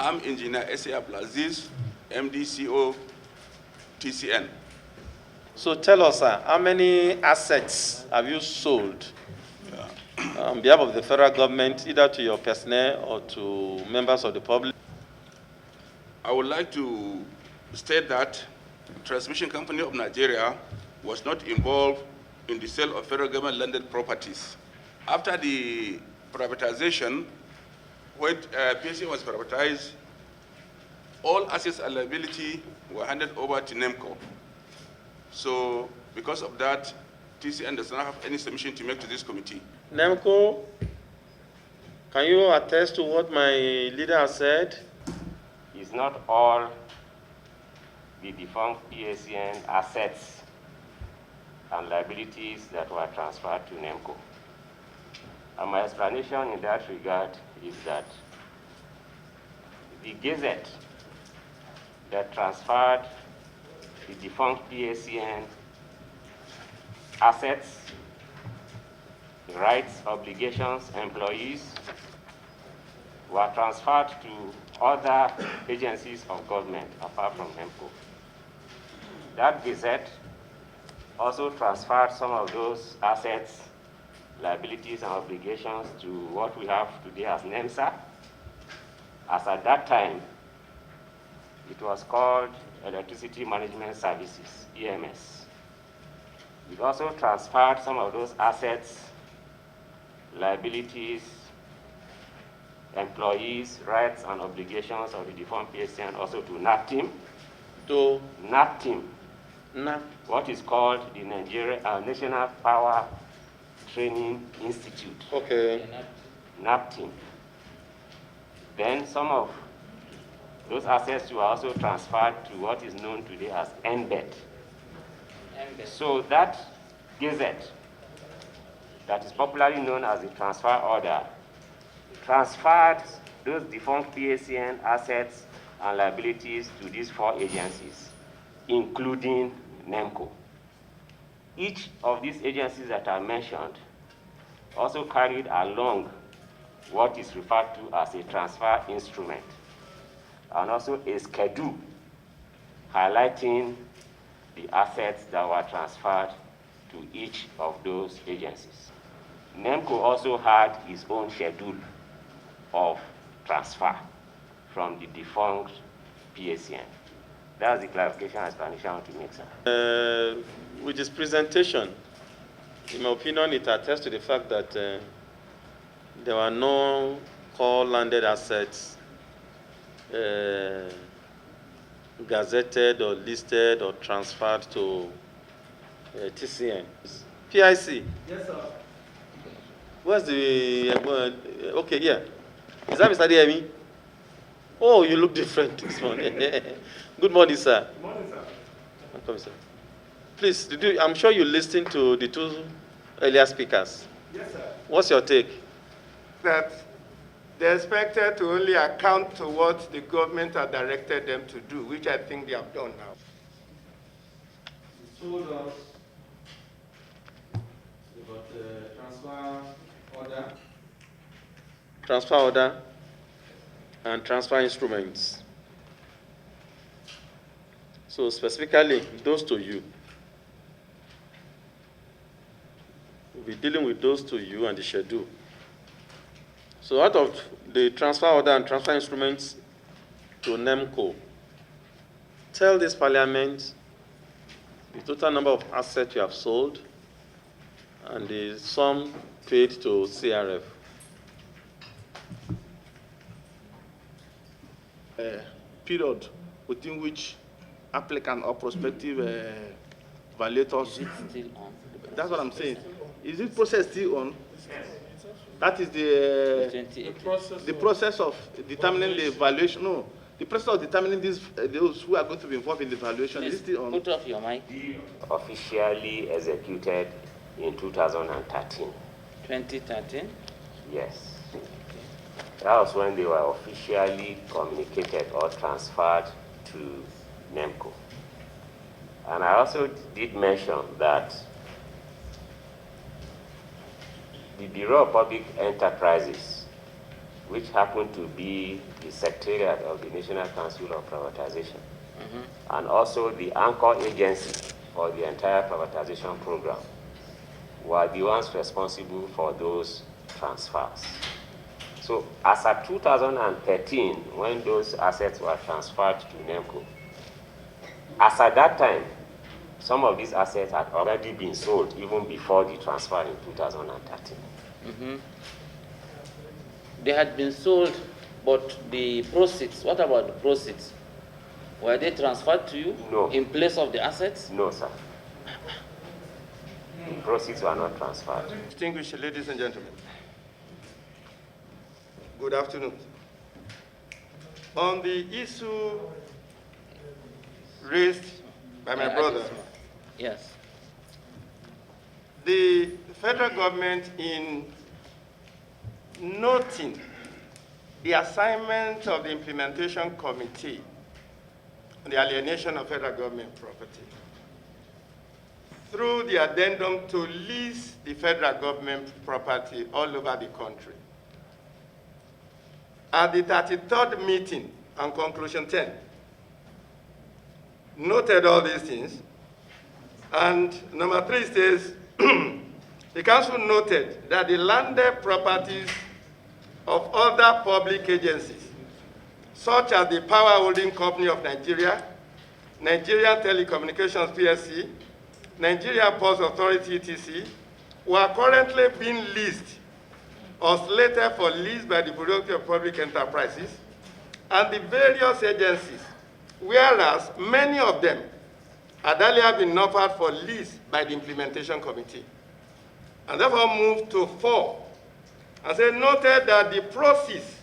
I'm Engineer S.A. Abdulaziz, MDCO, TCN. So tell us, sir, how many assets have you sold on behalf of the federal government, either to your personnel or to members of the public? I would like to state that Transmission Company of Nigeria was not involved in the sale of federal government landed properties. After the privatization, when PSC was privatized, all assets and liability were handed over to NEMCO. So because of that, TCN does not have any submission to make to this committee. NEMCO, can you attest to what my leader has said? It's not all the defunct PSCN assets and liabilities that were transferred to NEMCO. And my explanation in that regard is that the gazette that transferred the defunct PSCN assets, rights, obligations, employees were transferred to other agencies of government apart from NEMCO. That gazette also transferred some of those assets, liabilities, and obligations to what we have today as NEMSA, as at that time it was called Electricity Management Services, EMS. It also transferred some of those assets, liabilities, employees, rights, and obligations of the defunct PSCN also to NAPTIM. To NAPTIM, what is called the Nigerian National Power Training Institute. Okay. NAPTIM. Then some of those assets were also transferred to what is known today as NBET. So that gazette, that is popularly known as the transfer order, transferred those defunct PSCN assets and liabilities to these 4 agencies, including NEMCO. Each of these agencies that are mentioned also carried along what is referred to as a transfer instrument, and also a schedule highlighting the assets that were transferred to each of those agencies. NEMCO also had its own schedule of transfer from the defunct PSCN. That's the clarification and explanation I want to make, sir. With this presentation, in my opinion, it attests to the fact that there were no core landed assets gazetted or listed or transferred to TCN. PIC. Yes, sir. Where's the okay, yeah. Is that Mr. Adeyemi? Oh, you look different this morning. Good morning, sir. Good morning, sir. Welcome, sir. Please, I'm sure you listened to the 2 earlier speakers. Yes, sir. What's your take? That they're expected to only account to what the government had directed them to do, which I think they have done now. You told us about the transfer order, and transfer instruments. So specifically, those to you. We'll be dealing with those to you and the schedule. So out of the transfer order and transfer instruments to NEMCO, tell this parliament the total number of assets you have sold and the sum paid to CRF. Period within which applicant or prospective valuators. Is it still on? That's what I'm saying. Is this process still on? That is the process of determining the valuation. No, the process of determining those who are going to be involved in the valuation. Is it still on? Put off your mic. Officially executed in 2013. 2013? Yes. That was when they were officially communicated or transferred to NEMCO. And I also did mention that the Bureau of Public Enterprises which happened to be the Secretariat of the National Council of Privatization, and also the anchor agency for the entire privatization program, were the ones responsible for those transfers. So as of 2013, when those assets were transferred to NEMCO, as at that time, some of these assets had already been sold even before the transfer in 2013. They had been sold, but the proceeds, what about the proceeds? Were they transferred to you? No. In place of the assets? No, sir. The proceeds were not transferred. Distinguished ladies and gentlemen, good afternoon. On the issue raised by my brother, Yes. the federal government, in noting the assignment of the implementation committee on the alienation of federal government property, through the addendum to lease the federal government property all over the country. At the 33rd meeting on conclusion 10, noted all these things, and number 3 says, the council noted that the landed properties of other public agencies, such as the Power Holding Company of Nigeria, Nigerian Telecommunications PSC, Nigeria Ports Authority etc., were currently being leased or slated for lease by the Bureau of Public Enterprises and the various agencies, whereas many of them had earlier been offered for lease by the implementation committee, and therefore moved to 4. And say noted that the proceeds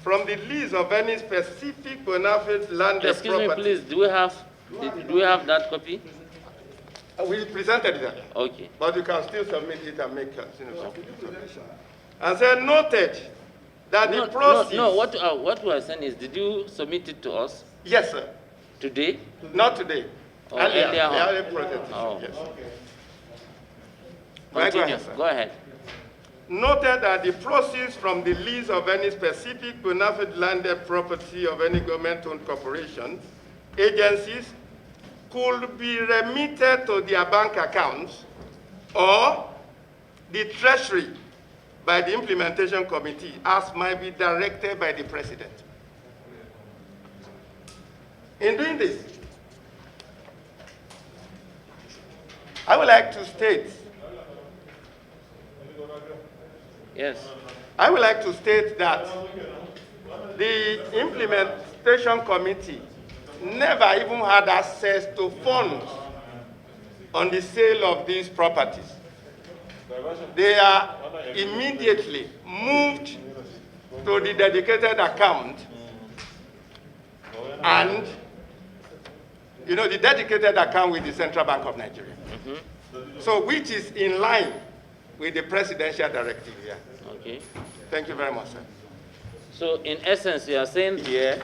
from the lease of any specific bona fide landed Excuse property. me, please. Do we have that copy? We presented it, Okay. but you can still submit it and make submission. And say noted that the proceeds. No. What we are saying is, did you submit it to us Yes, sir. today? Not today. Oh, earlier on. Earlier presented. Oh. Yes. Continue. Sir. Go ahead. Noted that the proceeds from the lease of any specific bona fide landed property of any government-owned corporation, agencies, could be remitted to their bank accounts or the treasury by the implementation committee, as might be directed by the president. In doing this, I would like to state, Yes. I would like to state that the implementation committee never even had access to funds on the sale of these properties. They are immediately moved to the dedicated account, and the dedicated account with the Central Bank of Nigeria. So which is in line with the presidential directive here. Okay. Thank you very much, sir. So in essence, you are saying Here,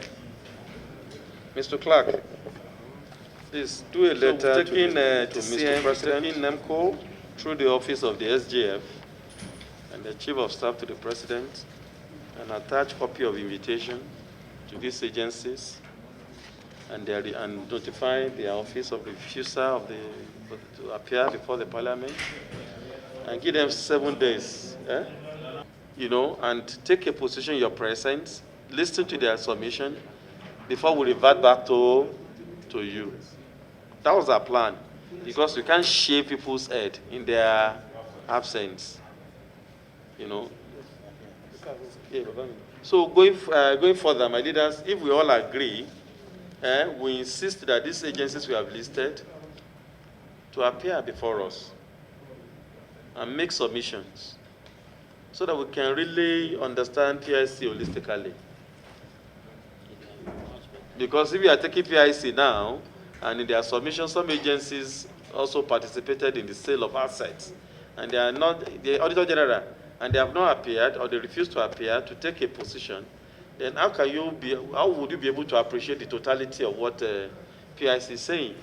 Mr. Clark, please do a letter to Mr. President, taking NEMCO through the office of the SGF and the Chief of Staff to the President, and attach copy of invitation to these agencies, and notify the office of refusal to appear before the Parliament, and give them 7 days, and take a position in your presence, listen to their submission before we revert back to you. That was our plan, because we can't shave people's head in their absence, So going further, my leaders, if we all agree, we insist that these agencies we have listed to appear before us and make submissions so that we can really understand PIC holistically. Because if we are taking PIC now, and in their submission, some agencies also participated in the sale of assets, and they are not the Auditor General, and they have not appeared, or they refuse to appear to take a position, then how would you be able to appreciate the totality of what PIC is saying?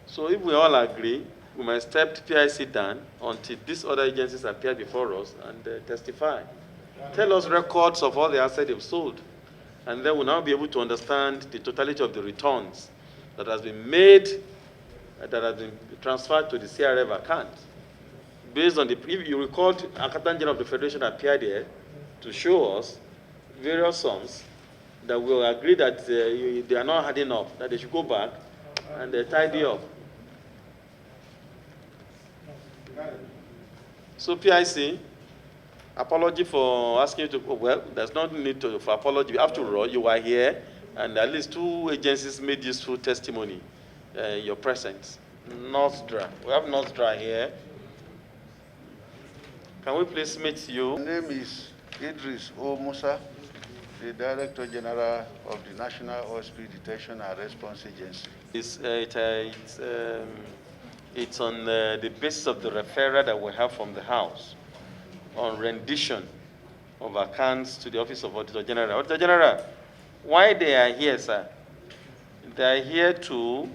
So if we all agree, we might step PIC down until these other agencies appear before us and testify. Tell us records of all the assets they've sold. And then we'll now be able to understand the totality of the returns that has been made, that has been transferred to the CRF account. Based on the, if you recall, Accountant General of the Federation appeared here to show us various sums that will agree that they are not adding up, that they should go back and tidy up. So PIC, apology for asking you to, well, there's no need for apology. After all, you are here, and at least 2 agencies made useful testimony in your presence. Nostra. We have Nostra here. Can we please meet you? My name is Idris O. Musa, the Director General of the National Oil Spill Detection and Response Agency. It's on the basis of the referral that we have from the House on rendition of accounts to the Office of Auditor General. Auditor General, why they are here, sir? They are here to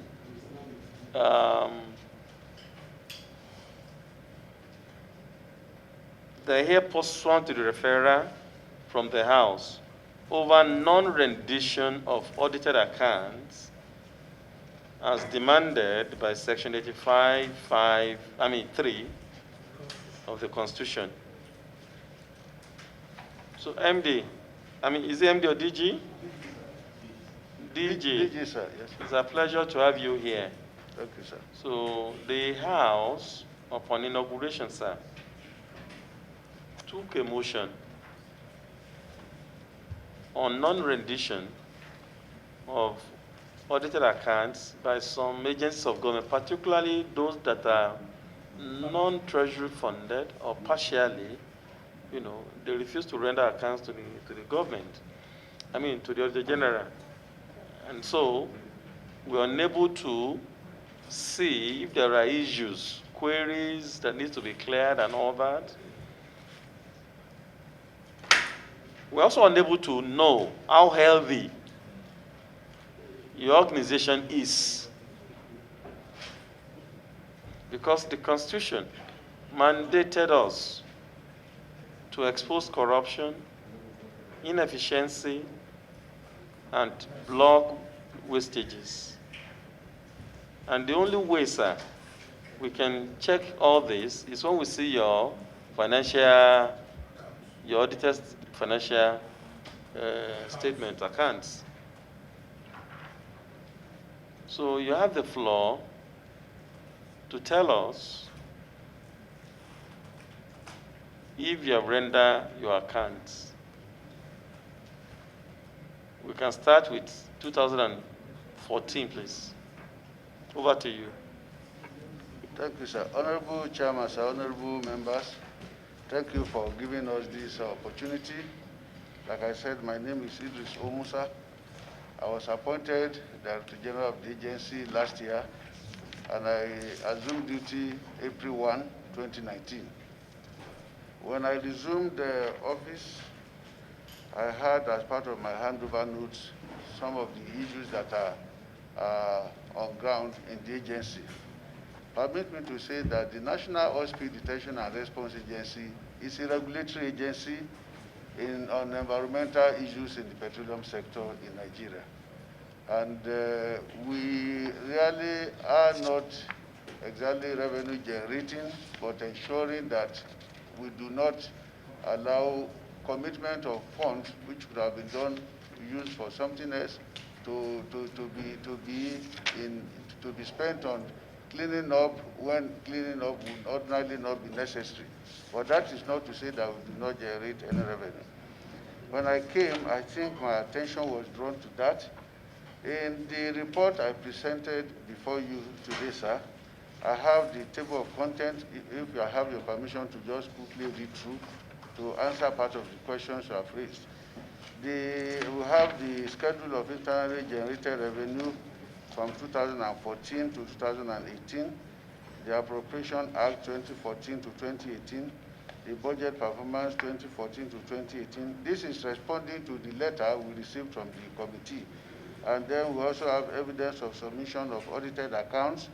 they are here pursuant to the referral from the House over non-rendition of audited accounts as demanded by Section 3 of the Constitution. So MD, is it MD or DG? DG, sir, yes. It's a pleasure to have you here. Thank you, sir. So the House, upon inauguration, sir, took a motion on non-rendition of audited accounts by some agencies of government, particularly those that are non-treasury funded or partially, they refuse to render accounts to the government, to the Auditor General. And so we're unable to see if there are issues, queries that need to be cleared and all that. We're also unable to know how healthy your organization is, because the Constitution mandated us to expose corruption, inefficiency, and block wastages. And the only way, sir, we can check all this is when we see your audited financial statement accounts. So you have the floor to tell us if you have rendered your accounts. We can start with 2014, please. Over to you. Thank you, sir. Honorable Chairman, sir, honorable members, thank you for giving us this opportunity. Like I said, my name is Idris O. Musa. I was appointed Director General of the agency last year, and I assumed duty April 1, 2019. When I resumed the office, I had, as part of my handover notes, some of the issues that are on ground in the agency. Permit me to say that the National Oil Spill Detection and Response Agency is a regulatory agency on environmental issues in the petroleum sector in Nigeria. And we really are not exactly revenue generating, but ensuring that we do not allow commitment of funds which could have been used for something else to be spent on cleaning up when cleaning up would ordinarily not be necessary. But that is not to say that we do not generate any revenue. When I came, I think my attention was drawn to that. In the report I presented before you today, sir, I have the table of content. If you have your permission to just quickly read through to answer part of the questions you have raised. We have the schedule of internally generated revenue from 2014 to 2018, the Appropriation Act 2014 to 2018, the Budget Performance 2014 to 2018. This is responding to the letter we received from the committee. And then we also have evidence of submission of audited accounts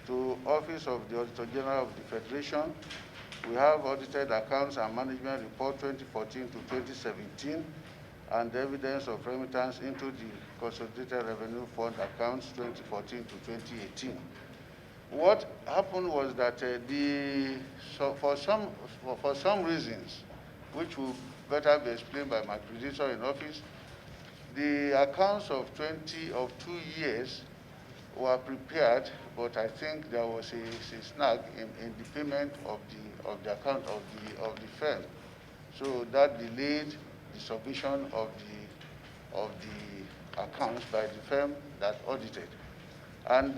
to to Office of the Auditor General of the Federation, we have audited accounts and management report 2014 to 2017, and evidence of remittance into the Consolidated Revenue Fund accounts 2014 to 2018. What happened was that for some reasons, which will better be explained by my predecessor in office, the accounts of 2 years were prepared, but I think there was a snag in the payment of the account of the firm. So that delayed the submission of the accounts by the firm that audited. And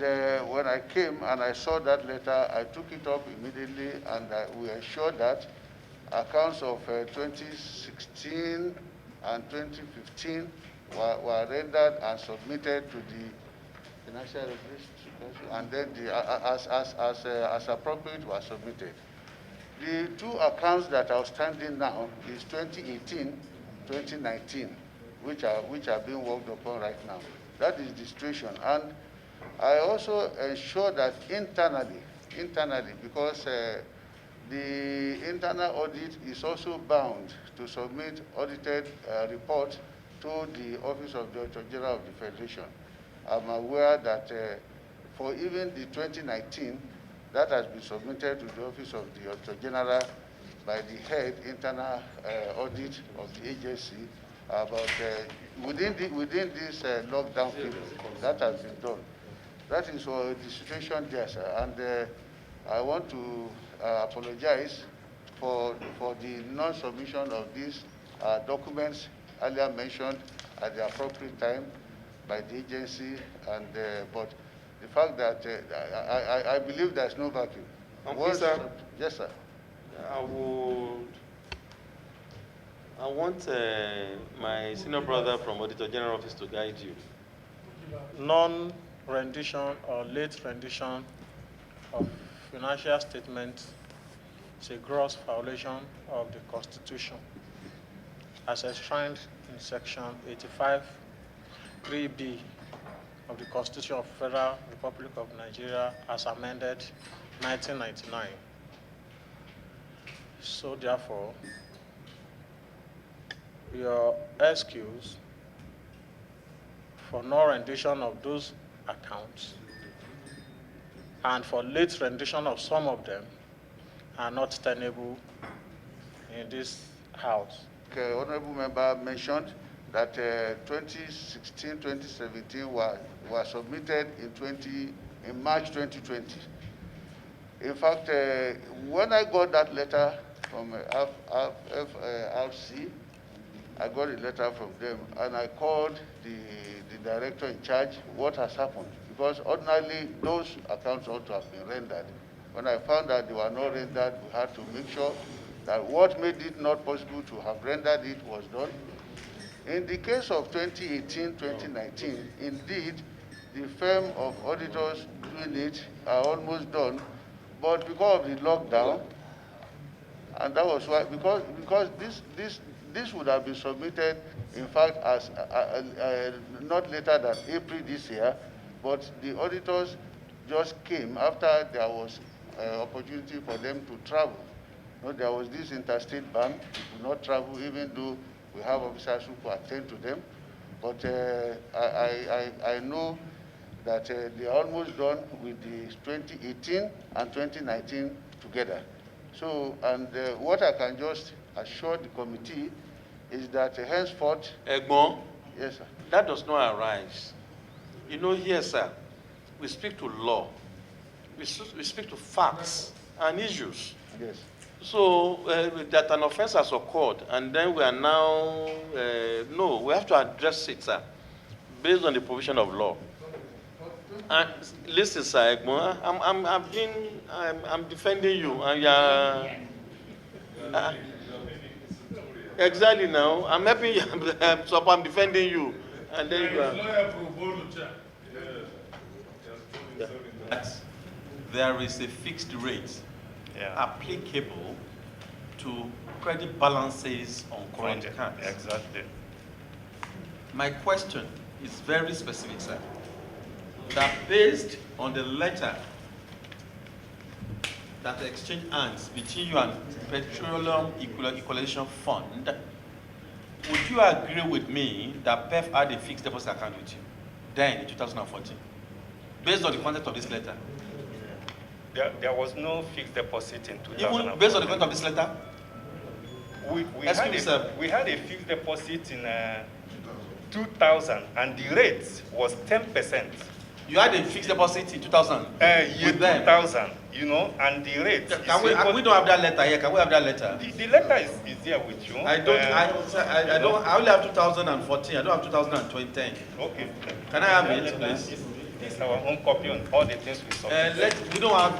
when I came and I saw that letter, I took it up immediately, and we ensured that accounts of 2016 and 2015 were rendered and submitted to the Financial Regulation, and then as appropriate were submitted. The 2 accounts that are outstanding now is 2018, 2019, which are being worked upon right now. That is the situation. And I also ensure that internally, because the internal audit is also bound to submit audited reports to the Office of the Auditor General of the Federation. I'm aware that for even the 2019, that has been submitted to the Office of the Auditor General by the head internal audit of the agency about within this lockdown period. That has been done. That is the situation there, sir. And I want to apologize for the non-submission of these documents earlier mentioned at the appropriate time by the agency, and but the fact that I believe there's no vacuum. Sir, yes, sir. I want my senior brother from Auditor General Office to guide you. Non-rendition or late rendition of financial statements is a gross violation of the Constitution, as enshrined in Section 85(3)(b) of the Constitution of the Federal Republic of Nigeria, as amended 1999. So therefore, your excuse for no rendition of those accounts and for late rendition of some of them are not tenable in this House. Honorable member mentioned that 2016, 2017 were submitted in March 2020. In fact, when I got that letter from FRC, I got a letter from them, and I called the director in charge, what has happened? Because ordinarily, those accounts ought to have been rendered. When I found that they were not rendered, we had to make sure that what made it not possible to have rendered it was done. In the case of 2018, 2019, indeed, the firm of auditors doing it are almost done, but because of the lockdown, and that was why, because this would have been submitted, in fact, as not later than April this year, but the auditors just came after there was opportunity for them to travel. You know, there was this interstate ban, they could not travel, even though we have officers who could attend to them. But I know that they are almost done with the 2018 and 2019 together. So, and what I can just assure the committee is that henceforth... Egbon? Yes, sir. That does not arise. You know, here, sir, we speak to law. We speak to facts and issues. Yes. So that an offense has occurred, and then we are now, no, we have to address it, sir, based on the provision of law. And listen, sir, Egbon, I'm defending you, and you are, exactly now, I'm helping you, so I'm defending you, and then you are. There is a fixed rate applicable to credit balances on current accounts. Exactly. My question is very specific, sir. That based on the letter that exchanged hands between you and Petroleum Equalization Fund, would you agree with me that PEF had a fixed deposit account with you then in 2014, based on the content of this letter? There was no fixed deposit in 2014. Even based on the content of this letter? We had a fixed deposit in 2000, and the rate was 10%. You had a fixed deposit in 2000? Year 2000, you know, and the rate. We don't have that letter here. Can we have that letter? The letter is there with you. I only have 2014. I don't have 2020. Okay. Can I have it, please? This is our own copy on all the things we submitted. We don't have